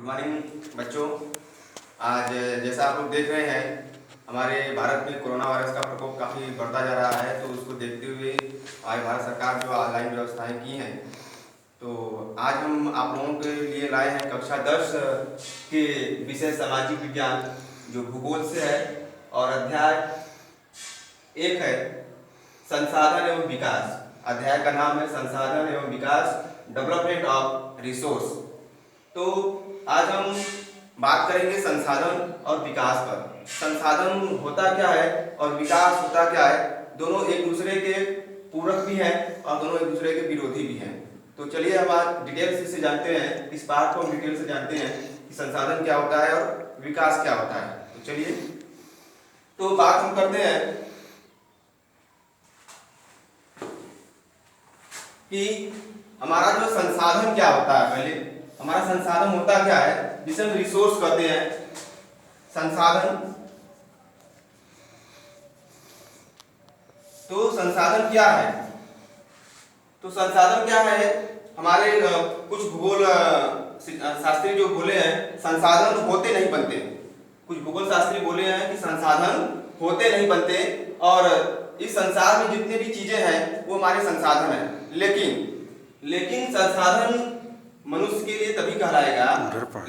Morning बच्चों। आज जैसा आप लोग देख रहे हैं हमारे भारत में कोरोना वायरस का प्रकोप काफ़ी बढ़ता जा रहा है, तो उसको देखते हुए आज भारत सरकार जो ऑनलाइन व्यवस्थाएं की हैं, तो आज हम आप लोगों के लिए लाए हैं कक्षा 10 के विषय सामाजिक विज्ञान जो भूगोल से है, और अध्याय 1 है संसाधन एवं विकास। अध्याय का नाम है संसाधन एवं विकास, डेवलपमेंट ऑफ रिसोर्स। तो आज हम बात करेंगे संसाधन और विकास पर। संसाधन होता क्या है और विकास होता क्या है, दोनों एक दूसरे के पूरक भी हैं और दोनों एक दूसरे के विरोधी भी हैं। तो चलिए हम आज डिटेल से जानते हैं, इस बात को हम डिटेल से जानते हैं कि संसाधन क्या होता है और विकास क्या होता है। तो चलिए तो बात हम करते हैं कि हमारा जो संसाधन क्या होता है। पहले हमारा संसाधन होता क्या है, जिसे हम रिसोर्स कहते हैं। संसाधन, तो संसाधन क्या है? तो संसाधन क्या है, हमारे कुछ भूगोल शास्त्री जो बोले हैं संसाधन होते नहीं बनते। कुछ भूगोल शास्त्री बोले हैं कि संसाधन होते नहीं बनते, और इस संसार में जितने भी चीजें हैं वो हमारे संसाधन हैं। लेकिन संसाधन मनुष्य के लिए तभी कहलाएगा,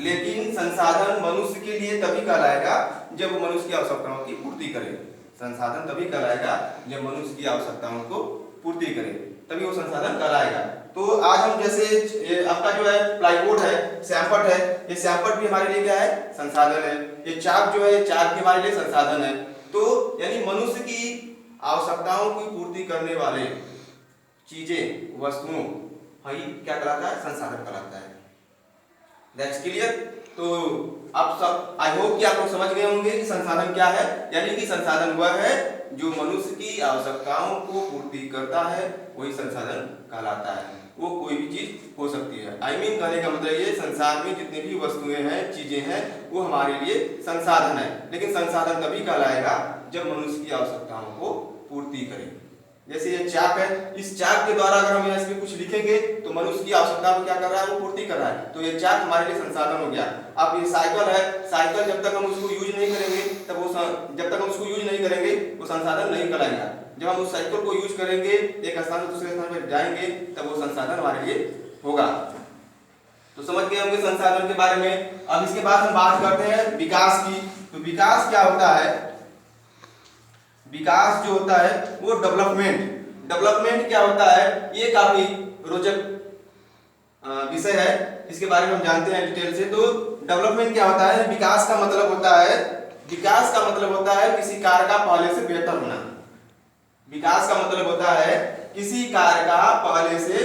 लेकिन संसाधन मनुष्य के लिए तभी कहलाएगा जब वो मनुष्य की आवश्यकताओं की पूर्ति करे। संसाधन तभी कहलाएगा जब मनुष्य की आवश्यकताओं को पूर्ति करे, तभी वो संसाधन कहलाएगा। तो आज हम जैसे आपका जो है प्लाईवुड है, श्यामपट्ट है, ये श्यामपट्ट भी हमारे लिए क्या है, संसाधन है। ये चाक जो है, चाक भी हमारे लिए संसाधन है। तो यानी मनुष्य की आवश्यकताओं की पूर्ति करने वाले चीजें, वस्तुओं, ये क्या कहलाता है, संसाधन कहलाता है। That's clear. तो आप सब आई होप कि आप लोग समझ गए होंगे कि संसाधन क्या है। यानी कि संसाधन वह है जो मनुष्य की आवश्यकताओं को पूर्ति करता है, वही संसाधन कहलाता है। वो कोई भी चीज हो सकती है। आई मीन कहने का मतलब ये, संसार में जितनी भी वस्तुएं हैं, चीजें हैं, वो हमारे लिए संसाधन है। लेकिन संसाधन तभी कहलाएगा जब मनुष्य की आवश्यकताओं को पूर्ति करे। जैसे ये चाक है, इस चाक के द्वारा अगर हम इसमें कुछ लिखेंगे तो मनुष्य की आवश्यकता को क्या कर रहा है, वो पूर्ति कर रहा है। तो ये चाक हमारे लिए संसाधन हो गया। अब ये साइकिल है, साइकिल जब तक हम उसको यूज नहीं करेंगे तब वो जब तक हम उसको यूज नहीं करेंगे वो संसाधन नहीं कहलाएगा। जब हम उस साइकिल को यूज करेंगे, एक स्थान से दूसरे स्थान पर जाएंगे, तब वो संसाधन हमारे लिए होगा। तो समझ गए होंगे संसाधन के बारे में। अब इसके बाद हम बात करते हैं विकास की। तो विकास क्या होता है? विकास जो होता है वो डेवलपमेंट क्या होता है, ये काफी रोचक विषय है, इसके बारे में हम जानते हैं डिटेल से। तो डेवलपमेंट क्या होता है, विकास का मतलब होता है किसी कार्य का पहले से बेहतर होना। विकास का मतलब होता है किसी कार्य का पहले से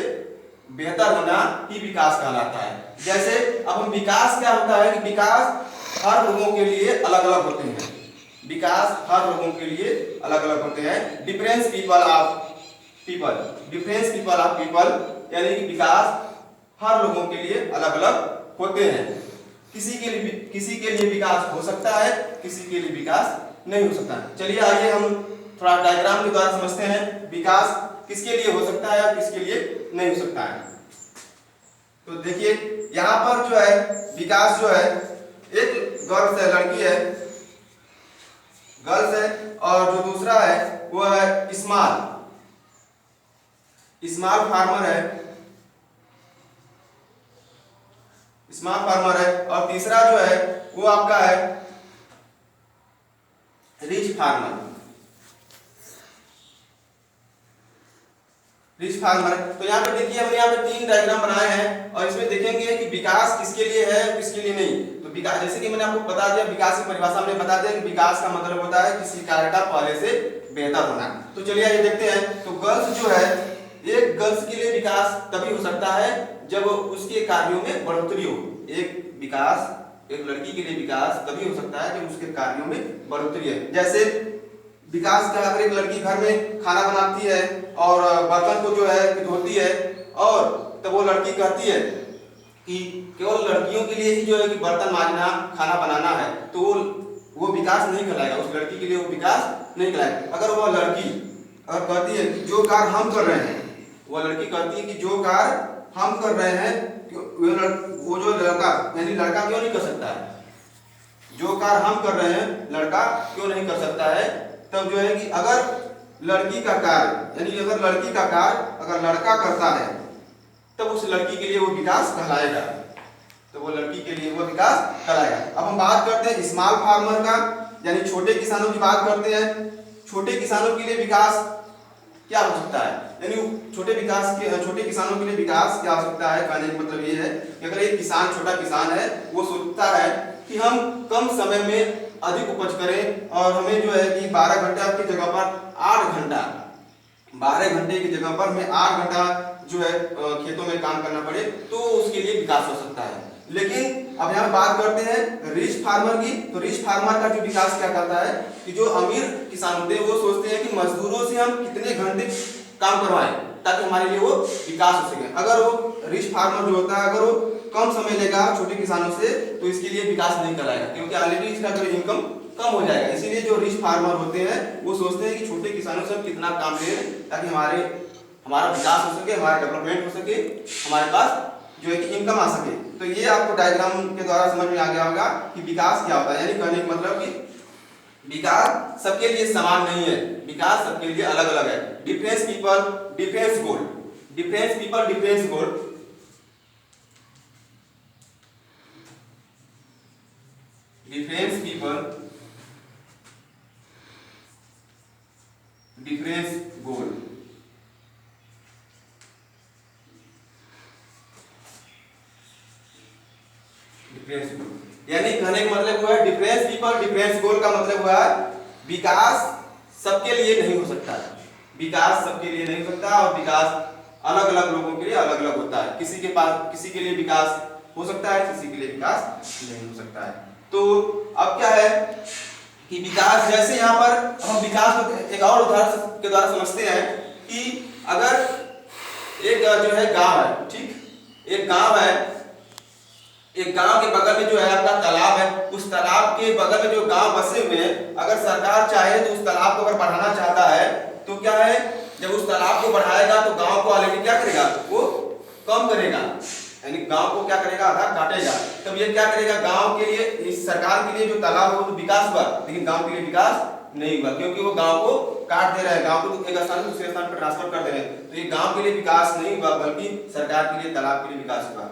बेहतर होना ही विकास कहलाता है। जैसे अब हम विकास क्या होता है कि विकास हर लोगों के लिए अलग अलग होते हैं। विकास हर लोगों के लिए अलग अलग होते हैं। डिफरेंस पीपल ऑफ पीपल, यानी कि विकास हर लोगों के लिए अलग अलग होते हैं। किसी के लिए विकास हो सकता है, किसी के लिए विकास नहीं हो सकता। चलिए आइए हम थोड़ा डायग्राम के द्वारा समझते हैं विकास किसके लिए हो सकता है और किसके लिए नहीं हो सकता है। तो देखिए यहाँ पर जो है विकास जो है, एक गर्ल्स है, लड़की है, गर्ल्स है, और जो दूसरा है वो है स्मॉल फार्मर है, और तीसरा जो है वो आपका है रिच फार्मर। तो यहाँ पे देखिए हमने यहाँ पे 3 डायग्राम बनाए हैं, और इसमें देखेंगे कि विकास किसके लिए है किसके लिए नहीं। तो विकास, जैसे कि मैंने आपको बता दिया, विकास की परिभाषा हमने बता दिया कि विकास का मतलब होता है किसी कार्य का पहले से बेहतर होना। तो चलिए आइए देखते हैं। तो गर्ल्स जो है, एक गर्ल्स के लिए विकास तभी हो सकता है जब उसके कार्यों में बढ़ोतरी हो। एक लड़की के लिए विकास तभी हो सकता है जब उसके कार्यों में बढ़ोतरी है। जैसे विकास का, अगर एक लड़की घर में खाना बनाती है और बर्तन को जो है धोती है, और तब वो लड़की कहती है कि केवल लड़कियों के लिए ही जो है कि बर्तन मांजना, खाना बनाना है, तो वो विकास नहीं कहलाएगा। उस लड़की के लिए वो विकास नहीं कहलाएगा। अगर वह लड़की अगर कहती है कि जो कार्य हम कर रहे हैं, वह लड़की कहती है कि जो कार्य हम कर रहे हैं वो जो लड़का यानी लड़का क्यों नहीं कर सकता है, जो कार्य हम कर रहे हैं लड़का क्यों नहीं कर सकता है। तब जो है कि अगर लड़की का कार्य यानी अगर लड़की का कार्य अगर लड़का करता है तब उस लड़की के लिए वो विकास कहलाएगा, तो वो लड़की के लिए वो विकास कहलाएगा। अब हम बात करते हैं स्मॉल फार्मर का, यानी छोटे किसानों की बात करते हैं। छोटे किसानों के लिए विकास क्या हो सकता है, यानी छोटे किसानों के लिए विकास क्या हो सकता है, कहने का मतलब ये है कि अगर एक किसान छोटा किसान है वो सोचता है कि हम कम समय में अधिक उपज करें और हमें जो है कि 12 घंटा की जगह पर 8 घंटा 12 घंटे की जगह पर हमें 8 घंटा जो है खेतों में काम करना पड़े, तो उसके लिए विकास हो सकता है। लेकिन अब यहाँ बात करते हैं रिच फार्मर की, तो रिच फार्मर का जो विकास क्या करता है कि जो अमीर किसान होते हैं वो सोचते हैं कि मजदूरों से हम कितने घंटे काम करवाएं ताकि हमारे लिए वो विकास हो सके। अगर वो रिच फार्मर जो होता है अगर वो कम समय लेगा छोटे किसानों से तो इसके लिए विकास नहीं कराएगा, क्योंकि ऑलरेडी इसका जो इनकम कम हो जाएगा। इसीलिए जो रिच फार्मर होते हैं वो सोचते हैं कि छोटे किसानों से हम कितना काम लें ताकि हमारा विकास हो सके, हमारा डेवलपमेंट हो सके, हमारे पास जो है कि इनकम आ सके। तो ये आपको डायग्राम के द्वारा समझ में आ गया होगा कि विकास क्या होता है, यानी कहने का मतलब कि विकास सबके लिए समान नहीं है, विकास सबके लिए अलग अलग है। डिफरेंस पीपल डिफरेंस गोल, डिफरेंस पीपल डिफरेंस गोल, डिफरेंस पीपल डिफरेंस गोल। यानी कहने का मतलब हुआ डिफरेंस पीपल डिफरेंस गोल का मतलब हुआ विकास सबके लिए नहीं हो सकता, विकास सबके लिए नहीं हो सकता और विकास अलग अलग लोगों के लिए अलग अलग होता है। किसी के लिए विकास हो सकता है, किसी के लिए विकास नहीं हो सकता है। तो अब क्या है कि विकास, जैसे यहाँ पर हम विकास को एक और उदाहरण के द्वारा समझते हैं कि अगर एक जो है गांव है, ठीक, एक गांव है, एक गांव के बगल में जो है आपका तालाब है, उस तालाब के बगल में जो गांव बसे हुए हैं, अगर सरकार चाहे तो उस तालाब को अगर बढ़ाना चाहता है तो क्या है, जब उस तालाब को बढ़ाएगा तो गांव को ऑलरेडी क्या करेगा, वो कम करेगा, यानी गांव को क्या करेगा, आधा काटेगा। तब ये क्या करेगा, गांव के लिए, इस सरकार के लिए जो तालाब है वो तो विकास हुआ, लेकिन गांव के लिए विकास नहीं हुआ, क्योंकि वो गांव को काट दे रहा है, गांव को एक स्थान से दूसरे स्थान पर ट्रांसफर कर दे रहे हैं। तो ये गांव के लिए विकास नहीं हुआ, बल्कि सरकार के लिए, तालाब के लिए विकास हुआ।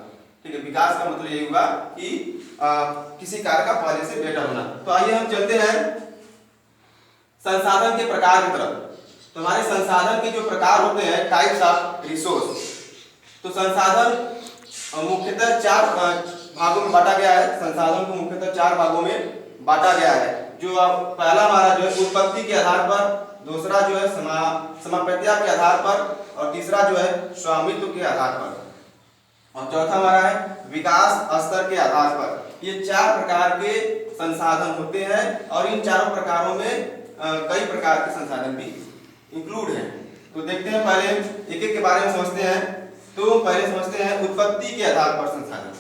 ठीक है, विकास का मतलब ये हुआ कि किसी कार्य का पहले से बेटर होना। तो आइए हम चलते हैं संसाधन के प्रकार की तरफ। तो हमारे संसाधन के जो प्रकार होते हैं, टाइप्स ऑफ रिसोर्स, तो संसाधन मुख्यतः 4 भागों में बांटा गया है। संसाधन को मुख्यतः 4 भागों में बांटा गया है। जो पहला हमारा जो है उत्पत्ति के आधार पर, दूसरा जो है समाप्यता के आधार पर, और तीसरा जो है स्वामित्व के आधार पर, और चौथा हमारा है विकास स्तर के आधार पर। ये 4 प्रकार के संसाधन होते हैं और इन चारों प्रकारों में कई प्रकार के संसाधन भी इंक्लूड हैं। तो देखते हैं, पहले एक एक के बारे में समझते हैं। तो पहले समझते हैं उत्पत्ति के आधार पर संसाधन।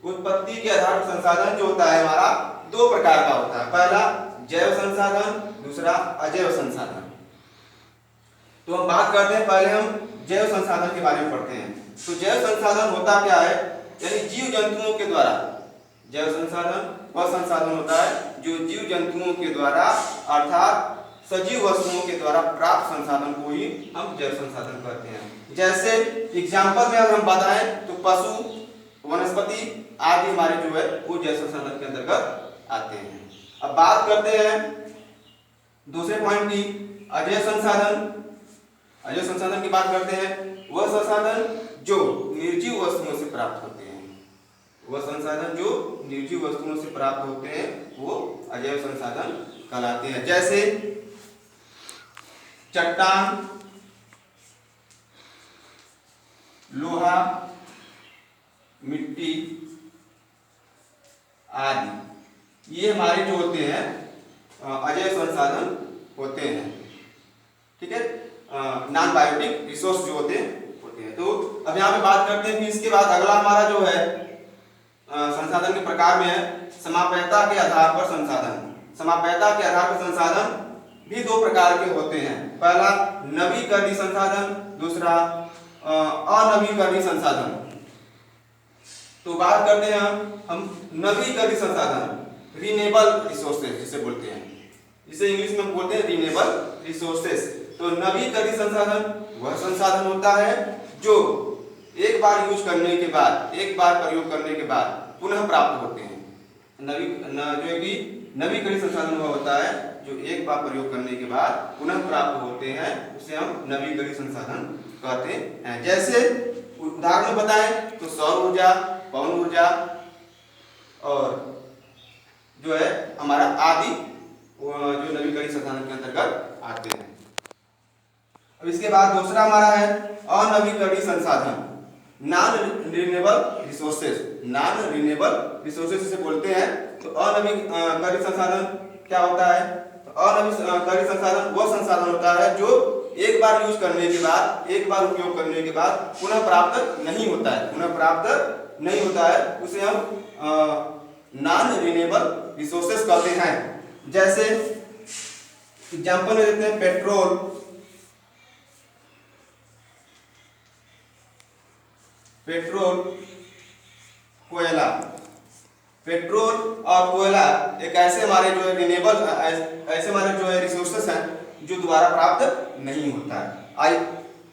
उत्पत्ति के आधार पर संसाधन जो होता है हमारा 2 प्रकार का होता है, पहला जैव संसाधन, दूसरा अजैव संसाधन। तो हम बात करते हैं, पहले हम जैव संसाधन के बारे में पढ़ते हैं। तो जैव संसाधन होता क्या है, यानी जीव जंतुओं के द्वारा, जैव संसाधन वह संसाधन होता है जो जीव जंतुओं के द्वारा अर्थात सजीव वस्तुओं के द्वारा प्राप्त संसाधन को ही हम जैव संसाधन कहते हैं। जैसे एग्जाम्पल में अगर हम बताएं तो पशु, वनस्पति आदि हमारे जो है वो जैव संसाधन के अंतर्गत आते हैं। अब बात करते हैं दूसरे पॉइंट की, अजैव संसाधन। अजैव संसाधन की बात करते हैं, वह संसाधन जो निर्जीव वस्तुओं से प्राप्त होते हैं, वह संसाधन जो निर्जीव वस्तुओं से प्राप्त होते हैं वो अजैव संसाधन कहलाते हैं। जैसे चट्टान, लोहा, मिट्टी आदि, ये हमारे जो होते हैं अजैव संसाधन होते हैं। ठीक है, नॉन बायोटिक रिसोर्स जो होते हैं। तो अब यहाँ पे बात करते हैं, फिर इसके बाद अगला हमारा जो है संसाधन के प्रकार में है समाप्यता के आधार पर संसाधन। समाप्यता के आधार पर संसाधन भी 2 प्रकार के होते हैं, पहला नवीकरणीय संसाधन, दूसरा अनवीकरणीय संसाधन। तो बात करते हैं हम नवीकरणीय संसाधन, रिन्यूएबल रिसोर्सेज जिसे बोलते हैं, जिसे इंग्लिश में हम बोलते हैं रिन्यूएबल रिसोर्सेज। तो नवीकरणीय संसाधन वह संसाधन होता है जो एक बार यूज करने के बाद, एक बार प्रयोग करने के बाद पुनः प्राप्त होते हैं। जो कि नवीकरणीय संसाधन वह होता है जो एक बार प्रयोग करने के बाद पुनः प्राप्त होते हैं, उसे हम नवीकरणीय संसाधन कहते हैं। जैसे उदाहरण में बताएं तो सौर ऊर्जा, पवन ऊर्जा और जो है हमारा आदि जो नवीकरणीय संसाधन के अंतर्गत आते हैं। अब इसके बाद दूसरा हमारा है अनवीकरणीय संसाधन, non renewable resources. Non renewable resources से बोलते हैं। तो अनवीकरणीय संसाधन क्या होता है? तो अनवीकरणीय संसाधन वह संसाधन होता है जो एक बार यूज करने के बाद, एक बार उपयोग करने के बाद पुनः प्राप्त नहीं होता है, पुनः प्राप्त नहीं होता है, उसे हम नॉन रिन्यूएबल रिसोर्सेज कहते हैं। जैसे एग्जांपल में देते हैं पेट्रोल, कोयला। पेट्रोल और कोयला एक ऐसे हमारे जो है रिन्यूएबल, ऐसे हमारे जो है रिसोर्सेस हैं जो दोबारा प्राप्त नहीं होता है।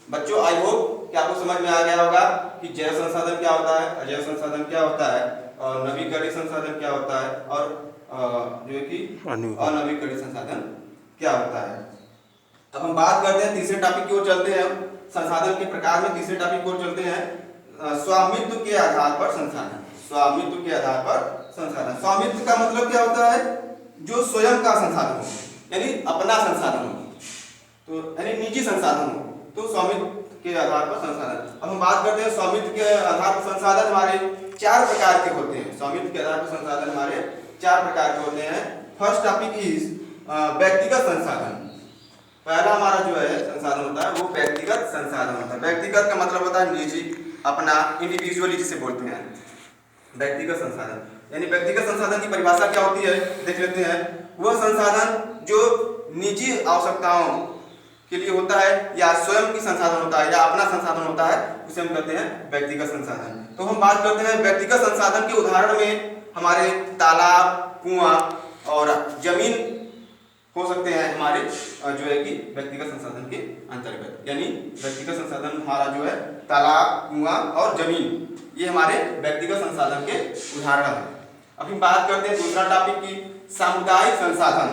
बच्चों आई होप कि आपको समझ में आ गया होगा कि जैव संसाधन क्या होता है, अजैव संसाधन क्या होता है, और नवीकरणीय संसाधन क्या होता है, और जो है कि अनवीकरणीय संसाधन क्या होता है। अब हम बात करते हैं तीसरे टॉपिक की ओर चलते हैं। संसाधन के प्रकार में तीसरे टॉपिक की ओर चलते हैं, स्वामित्व के आधार पर संसाधन। स्वामित्व के आधार पर संसाधन। स्वामित्व का मतलब क्या होता है? जो स्वयं का संसाधन हो, यानी अपना संसाधन हो, तो यानी निजी संसाधन हो, तो स्वामित्व के आधार पर संसाधन। अब हम बात करते हैं स्वामित्व के आधार पर संसाधन हमारे 4 प्रकार के होते हैं। स्वामित्व के आधार पर संसाधन हमारे 4 प्रकार के होते हैं। फर्स्ट टॉपिक इज व्यक्तिगत संसाधन। पहला हमारा जो है संसाधन होता है वो व्यक्तिगत संसाधन होता है। व्यक्तिगत का मतलब होता है निजी, अपना, इंडिविजुअली जिसे बोलते हैं व्यक्तिगत संसाधन। यानी व्यक्तिगत संसाधन की परिभाषा क्या होती है देख लेते हैं। वह संसाधन जो निजी आवश्यकताओं के लिए होता है या स्वयं की संसाधन होता है या अपना संसाधन होता है, उसे हम कहते हैं व्यक्तिगत संसाधन। तो हम बात करते हैं व्यक्तिगत संसाधन के उदाहरण में हमारे तालाब, कुआं और जमीन हो सकते हैं हमारे जो है कि व्यक्तिगत संसाधन के अंतर्गत। यानी व्यक्तिगत संसाधन हमारा जो है तालाब, कुआं और जमीन, ये हमारे व्यक्तिगत संसाधन के उदाहरण हैं। अभी बात करते हैं दूसरा टॉपिक की, सामुदायिक संसाधन।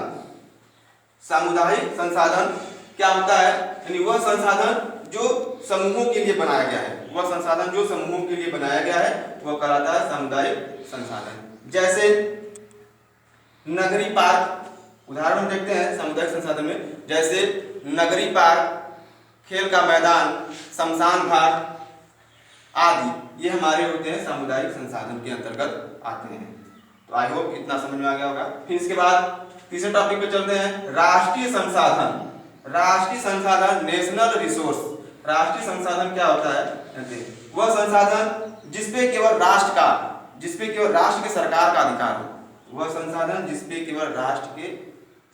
सामुदायिक संसाधन क्या होता है? यानी वह संसाधन जो समूहों के लिए बनाया गया है, वह संसाधन जो समूहों के लिए बनाया गया है वह कहलाता है सामुदायिक संसाधन। जैसे नगरीय पार्क, उदाहरण देखते हैं सामुदायिक संसाधन में, जैसे नगरीय पार्क, खेल का मैदान, शमशान घाट आदि, ये हमारे होते हैं सामुदायिक संसाधन के अंतर्गत आते हैं। तो आई होप इतना समझ में आ गया होगा। फिर इसके बाद तीसरे टॉपिक पे चलते हैं, राष्ट्रीय संसाधन। राष्ट्रीय संसाधन, नेशनल रिसोर्स। राष्ट्रीय संसाधन क्या होता है? वह संसाधन जिसपे केवल राष्ट्र के सरकार का अधिकार हो। वह संसाधन जिसपे केवल राष्ट्र के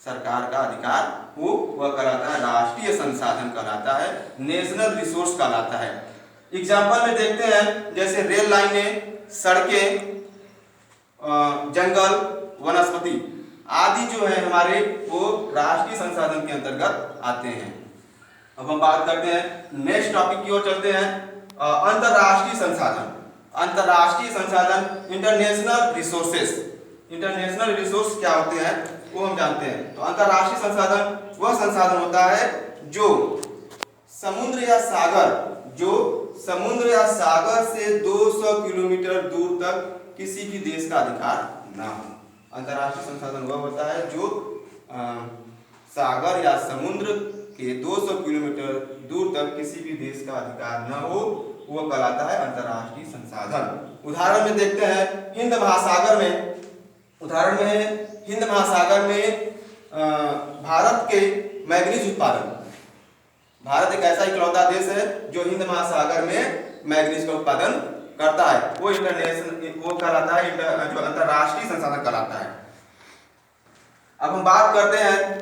सरकार का अधिकार हो, वह कहलाता है राष्ट्रीय संसाधन कहलाता है, नेशनल रिसोर्स कहलाता है। एग्जाम्पल में देखते हैं, जैसे रेल लाइनें, सड़कें, जंगल, वनस्पति आदि जो है हमारे वो राष्ट्रीय संसाधन के अंतर्गत आते हैं। अब हम बात करते हैं नेक्स्ट टॉपिक की ओर चलते हैं, अंतरराष्ट्रीय संसाधन। अंतरराष्ट्रीय संसाधन, इंटरनेशनल रिसोर्सेस। इंटरनेशनल रिसोर्स क्या होते हैं वो हम जानते हैं। तो अंतरराष्ट्रीय संसाधन वह संसाधन होता है जो समुद्र या सागर से 200 किलोमीटर दूर तक किसी भी देश का अधिकार ना हो। अंतरराष्ट्रीय संसाधन वह होता है जो सागर या समुद्र के 200 किलोमीटर दूर तक किसी भी देश का अधिकार न हो, वह कहलाता है अंतरराष्ट्रीय संसाधन। उदाहरण में देखते हैं, हिंद महासागर में भारत के मैग्नीज उत्पादन। भारत एक ऐसा इकलौता देश है जो हिंद महासागर में मैग्नीज का उत्पादन करता है, वो कहलाता है जो अंतरराष्ट्रीय संसाधन कहलाता है। अब हम बात करते हैं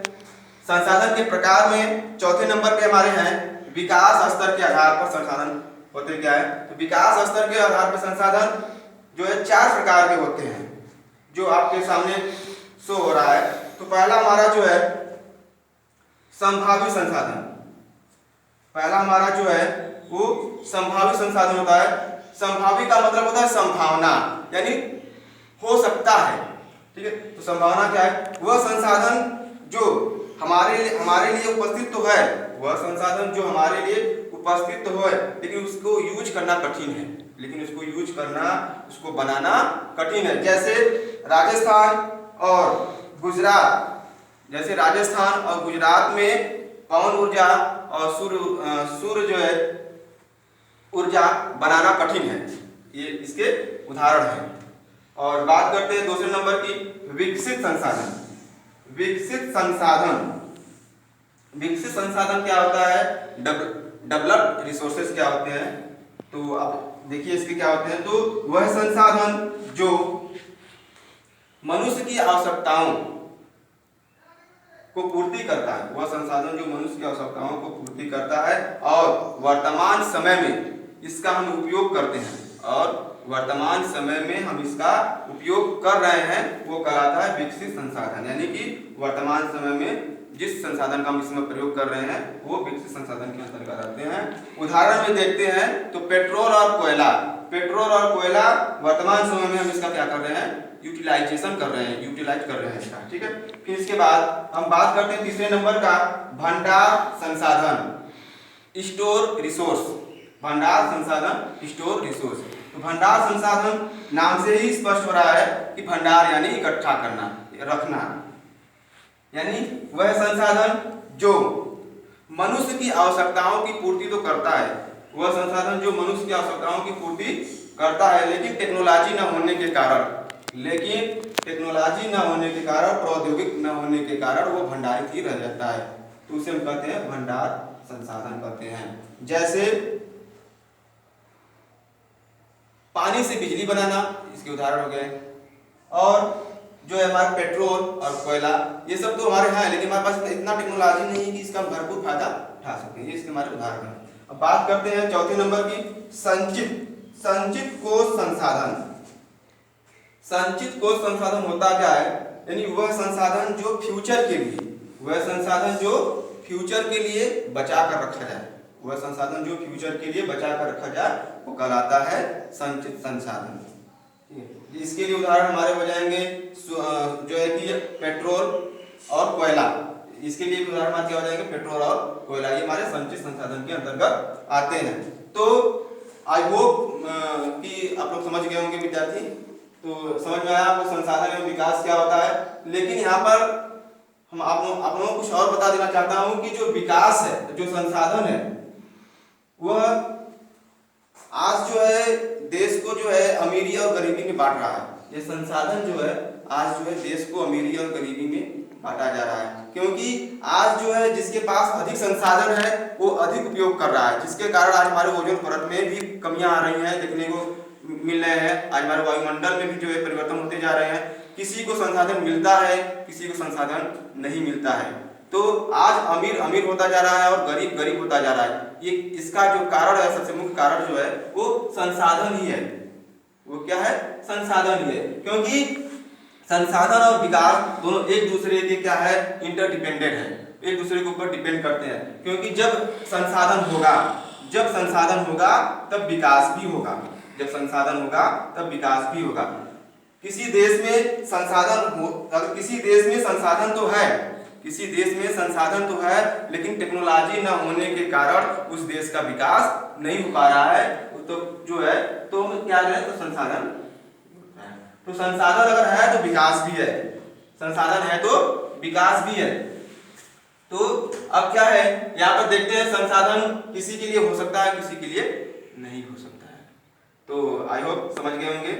संसाधन के प्रकार में, चौथे नंबर पे हमारे हैं विकास स्तर के आधार पर संसाधन होते क्या है। तो विकास स्तर के आधार पर संसाधन जो है 4 प्रकार के होते हैं, जो आपके सामने शो हो रहा है। तो पहला हमारा जो है संभावित संसाधन, पहला हमारा जो है वो संभावित संसाधन होता है। संभावित का मतलब होता है संभावना, यानी हो सकता है, ठीक है। तो संभावना क्या है? वह संसाधन जो हमारे लिए उपस्थित तो है, वह संसाधन जो हमारे लिए उपस्थित तो है, लेकिन उसको यूज करना कठिन है, उसको बनाना कठिन है। जैसे राजस्थान और गुजरात, में पवन ऊर्जा और सूर्य जो है ऊर्जा बनाना कठिन है, ये इसके उदाहरण हैं। और बात करते हैं दूसरे नंबर की, विकसित संसाधन। विकसित संसाधन क्या होता है? डेवलप्ड रिसोर्सेज क्या होते हैं? तो अब देखिए इसके क्या होते हैं। तो वह संसाधन जो मनुष्य की आवश्यकताओं को पूर्ति करता है, वह संसाधन जो मनुष्य की आवश्यकताओं को पूर्ति करता है और वर्तमान समय में इसका हम उपयोग करते हैं, कर रहे हैं, वो कहलाता है विकसित संसाधन। यानी कि वर्तमान समय में जिस संसाधन का हम इसमें प्रयोग कर रहे हैं वो विकसित संसाधन के अंतर्गत आते हैं। उदाहरण में देखते हैं तो पेट्रोल और कोयला वर्तमान समय में हम इसका क्या कर रहे हैं? यूटिलाइज कर रहे हैं इसका, ठीक है। फिर इसके बाद हम बात करते हैं तीसरे नंबर का, भंडार संसाधन, स्टोर रिसोर्स। तो भंडार संसाधन नाम से ही स्पष्ट हो रहा है कि भंडार यानी इकट्ठा करना, रखना, यानी वह संसाधन जो मनुष्य की आवश्यकताओं की पूर्ति तो करता है, लेकिन टेक्नोलॉजी न होने के कारण, प्रौद्योगिक न होने के कारण वो भंडारित ही रह जाता है। तो उसे हम कहते हैं भंडार संसाधन कहते हैं। जैसे पानी से बिजली बनाना, इसके उदाहरण हो गए। और जो है हमारा पेट्रोल और कोयला, ये सब तो हमारे यहाँ है, लेकिन हमारे पास इतना टेक्नोलॉजी नहीं है कि इसका भरपूर फायदा उठा सकें। ये इसके हमारे उदाहरण हैं। अब बात करते हैं चौथे नंबर की, संचित कोष संसाधन। संचित कोष संसाधन होता क्या है? यानी वह संसाधन जो फ्यूचर के लिए बचा कर रखा जाए, वो कहलाता है संचित संसाधन। इसके लिए उदाहरण हमारे हो जाएंगे जो है कि पेट्रोल और कोयला। इसके लिए उदाहरण हमारे क्या हो जाएंगे? पेट्रोल और कोयला, ये हमारे संचित संसाधन के अंतर्गत आते हैं। तो आई होप कि आप लोग समझ गए होंगे विद्यार्थी। तो समझ में आया आपको संसाधन एवं विकास क्या होता है। लेकिन यहाँ पर हम आप लोगों को कुछ और बता देना चाहता हूँ कि जो विकास है, जो संसाधन है, वह आज जो है देश को जो है अमीरी और गरीबी में बांट रहा है। ये संसाधन जो है आज जो है देश को अमीरी और गरीबी में बांटा जा रहा है, क्योंकि आज जो है जिसके पास अधिक संसाधन है वो अधिक उपयोग कर रहा है, जिसके कारण आज हमारे ओजोन परत में भी कमियां आ रही हैं, देखने को मिल रहे हैं। आज हमारे वायुमंडल में भी जो है परिवर्तन होते जा रहे हैं। किसी को संसाधन मिलता है, किसी को संसाधन नहीं मिलता है। तो आज अमीर अमीर होता जा रहा है और गरीब गरीब होता जा रहा है। ये इसका जो कारण है, सबसे मुख्य कारण जो है वो संसाधन ही है। वो क्या है? संसाधन ही है, क्योंकि संसाधन और विकास दोनों एक दूसरे के क्या है? इंटरडिपेंडेंट है, एक दूसरे के ऊपर डिपेंड करते हैं। क्योंकि जब संसाधन होगा तब विकास भी होगा। किसी देश में संसाधन तो है, लेकिन टेक्नोलॉजी न होने के कारण उस देश का विकास नहीं हो पा रहा है। तो जो है तो क्या है? तो संसाधन अगर है तो विकास भी है, तो अब क्या है यहाँ पर देखते हैं, संसाधन किसी के लिए हो सकता है, किसी के लिए नहीं हो सकता है। तो आई होप समझ गए होंगे।